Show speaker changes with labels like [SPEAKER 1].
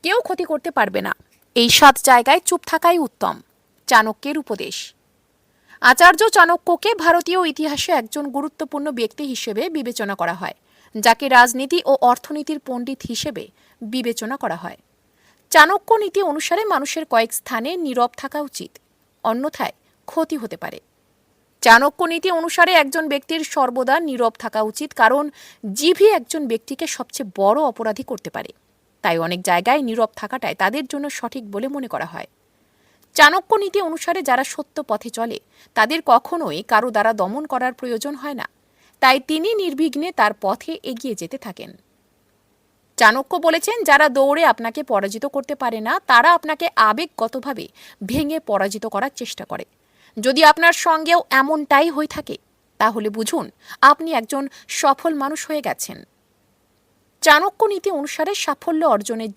[SPEAKER 1] কেউ ক্ষতি করতে পারবে না। এই 7 জায়গায় চুপ থাকাই উত্তম। চাণক্যের উপদেশ। আচার্য চাণক্যকে ভারতীয় ইতিহাসে একজন গুরুত্বপূর্ণ ব্যক্তি হিসেবে বিবেচনা করা হয়, যাকে রাজনীতি ও অর্থনীতির পণ্ডিত হিসেবে বিবেচনা করা হয়। চাণক্য নীতি অনুসারে মানুষের কয়েক স্থানে নীরব থাকা উচিত, অন্যথায় ক্ষতি হতে পারে। চাণক্য নীতি অনুসারে একজন ব্যক্তির সর্বদা নীরব থাকা উচিত, কারণ জিভই একজন ব্যক্তিকে সবচেয়ে বড় অপরাধী করতে পারে। তাই অনেক জায়গায় নীরব থাকাটাই তাদের জন্য সঠিক বলে মনে করা হয়। চাণক্য নীতি অনুসারে যারা সত্য পথে চলে তাদের কখনোই কারো দ্বারা দমন করার প্রয়োজন হয় না, তাই তিনি নির্বিঘ্নে তার পথে এগিয়ে যেতে থাকেন। চাণক্য বলেছেন, যারা দৌড়ে আপনাকে পরাজিত করতে পারে না তারা আপনাকে আবেগগতভাবে ভেঙে পরাজিত করার চেষ্টা করে। যদি আপনার সঙ্গেও এমনটাই হয়ে থাকে তাহলে বুঝুন আপনি একজন সফল মানুষ হয়ে গেছেন। চাণক্য নীতি অনুসারে সাফল্য অর্জনের